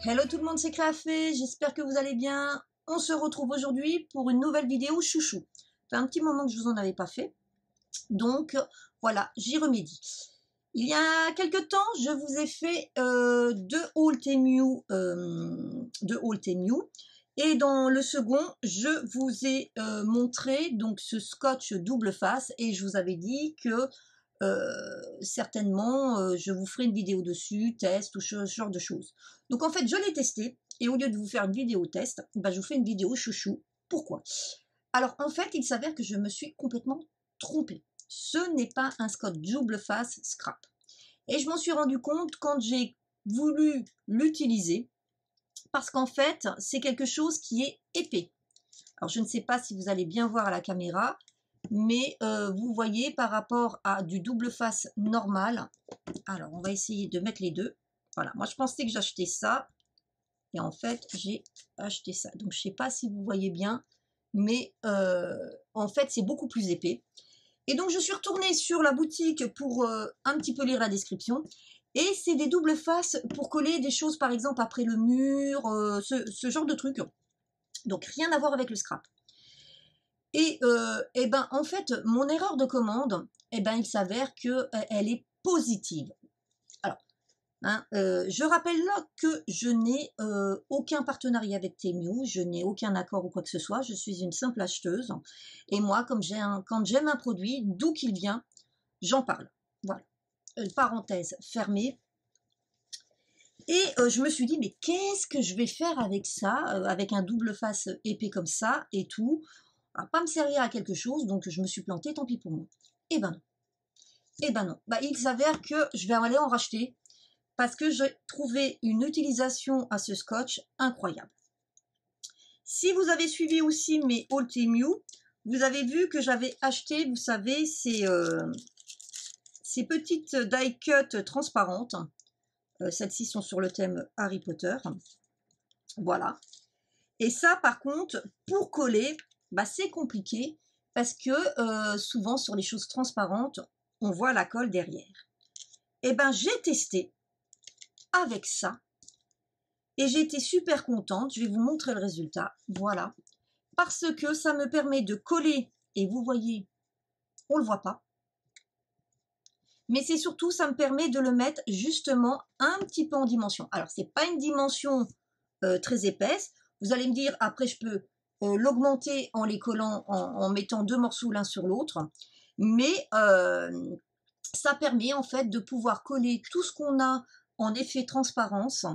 Hello tout le monde, c'est Créafé, j'espère que vous allez bien. On se retrouve aujourd'hui pour une nouvelle vidéo chouchou. Ça fait un petit moment que je vous en avais pas fait, donc voilà, j'y remédie. Il y a quelques temps, je vous ai fait deux hauls Temu, et dans le second, je vous ai montré donc ce scotch double face et je vous avais dit que certainement je vous ferai une vidéo dessus, test ou ce genre de choses. Donc en fait je l'ai testé et au lieu de vous faire une vidéo test, bah, je vous fais une vidéo chouchou. Pourquoi? Alors en fait il s'avère que je me suis complètement trompée. Ce n'est pas un scotch double face scrap. Et je m'en suis rendu compte quand j'ai voulu l'utiliser parce qu'en fait c'est quelque chose qui est épais. Alors je ne sais pas si vous allez bien voir à la caméra, mais vous voyez par rapport à du double face normal. Alors on va essayer de mettre les deux. Voilà, moi je pensais que j'achetais ça et en fait j'ai acheté ça. Donc je ne sais pas si vous voyez bien, mais en fait c'est beaucoup plus épais. Et donc je suis retournée sur la boutique pour un petit peu lire la description. Et c'est des doubles faces pour coller des choses par exemple après le mur, ce genre de truc. Donc rien à voir avec le scrap. Et ben en fait mon erreur de commande, ben il s'avère que elle est positive. Alors, hein, je rappelle là que je n'ai aucun partenariat avec Temu, je n'ai aucun accord ou quoi que ce soit, je suis une simple acheteuse. Et moi, quand j'aime un produit, d'où qu'il vient, j'en parle. Voilà. Parenthèse fermée. Et je me suis dit, mais qu'est-ce que je vais faire avec ça, avec un double face épais comme ça et tout. Ça va pas me servir à quelque chose, donc je me suis plantée, tant pis pour moi. Eh ben non. Eh ben non. Bah, il s'avère que je vais aller en racheter parce que j'ai trouvé une utilisation à ce scotch incroyable. Si vous avez suivi aussi mes hauls Temu, vous avez vu que j'avais acheté, vous savez, ces petites die cut transparentes. Celles-ci sont sur le thème Harry Potter. Voilà. Et ça, par contre, pour coller, bah, c'est compliqué parce que souvent, sur les choses transparentes, on voit la colle derrière. Et ben, j'ai testé avec ça et j'ai été super contente. Je vais vous montrer le résultat. Voilà. Parce que ça me permet de coller, et vous voyez, on ne le voit pas. Mais c'est surtout, ça me permet de le mettre justement un petit peu en dimension. Alors, c'est pas une dimension très épaisse. Vous allez me dire, après, je peux l'augmenter en les collant, en mettant deux morceaux l'un sur l'autre. Mais ça permet en fait de pouvoir coller tout ce qu'on a en effet transparence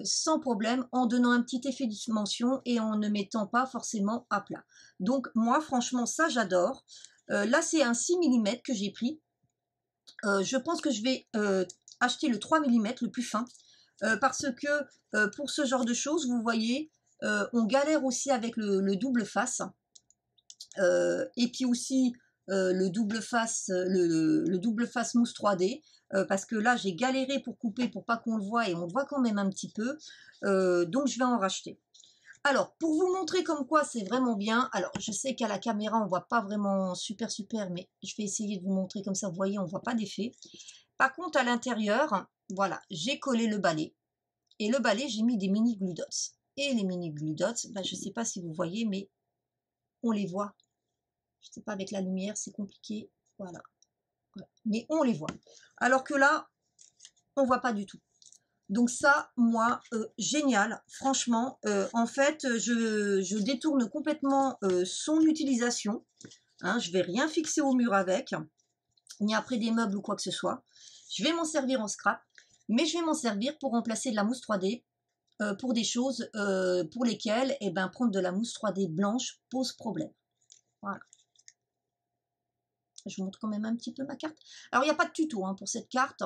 sans problème, en donnant un petit effet de dimension et en ne mettant pas forcément à plat. Donc moi, franchement, ça, j'adore. Là, c'est un 6 mm que j'ai pris. Je pense que je vais acheter le 3 mm, le plus fin, parce que pour ce genre de choses, vous voyez, on galère aussi avec le double face, et puis aussi le double face mousse 3D, parce que là j'ai galéré pour couper pour pas qu'on le voit et on le voit quand même un petit peu, donc je vais en racheter. Alors, pour vous montrer comme quoi c'est vraiment bien, alors je sais qu'à la caméra on voit pas vraiment super, mais je vais essayer de vous montrer comme ça, vous voyez, on voit pas d'effet. Par contre, à l'intérieur, voilà, j'ai collé le balai, et le balai, j'ai mis des mini glue dots. Et les mini glue dots, ben, je sais pas si vous voyez, mais on les voit. Je sais pas, avec la lumière, c'est compliqué, voilà. Mais on les voit. Alors que là, on voit pas du tout. Donc ça, moi, génial, franchement. En fait, je détourne complètement son utilisation. Hein, je vais rien fixer au mur avec, ni après des meubles ou quoi que ce soit. Je vais m'en servir en scrap, mais je vais m'en servir pour remplacer de la mousse 3D pour des choses pour lesquelles ben, prendre de la mousse 3D blanche pose problème. Voilà. Je vous montre quand même un petit peu ma carte. Alors, il n'y a pas de tuto hein, pour cette carte.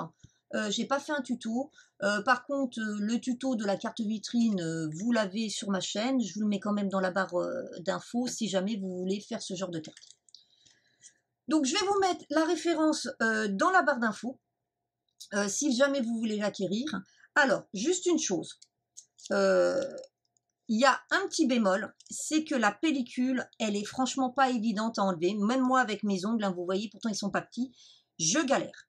J'ai pas fait un tuto. Par contre, le tuto de la carte vitrine, vous l'avez sur ma chaîne. Je vous le mets quand même dans la barre d'infos si jamais vous voulez faire ce genre de carte. Donc, je vais vous mettre la référence dans la barre d'infos si jamais vous voulez l'acquérir. Alors, juste une chose. il y a un petit bémol, c'est que la pellicule, elle est franchement pas évidente à enlever. Même moi avec mes ongles, hein, vous voyez, pourtant ils sont pas petits, je galère.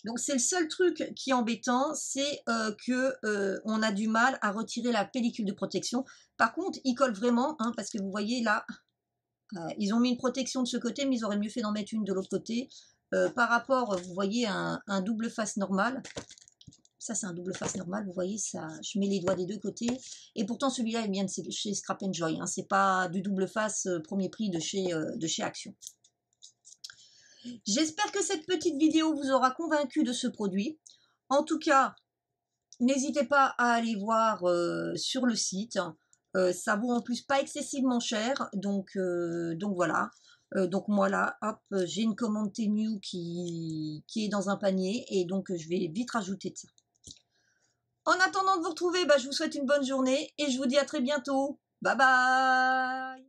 Donc c'est le seul truc qui est embêtant, c'est que on a du mal à retirer la pellicule de protection. Par contre, il colle vraiment, hein, parce que vous voyez là, ils ont mis une protection de ce côté, mais ils auraient mieux fait d'en mettre une de l'autre côté. Par rapport, vous voyez, un double face normal. Ça, c'est un double face normal, vous voyez, ça, je mets les doigts des deux côtés. Et pourtant, celui-là, il vient de chez Scrap Joy. Hein, c'est pas du double face premier prix de chez Action. J'espère que cette petite vidéo vous aura convaincu de ce produit. En tout cas, n'hésitez pas à aller voir sur le site. Ça vaut en plus pas excessivement cher. Donc voilà. Donc moi là, hop, j'ai une commande Temu qui est dans un panier. Et donc je vais vite rajouter de ça. En attendant de vous retrouver, je vous souhaite une bonne journée et je vous dis à très bientôt. Bye bye!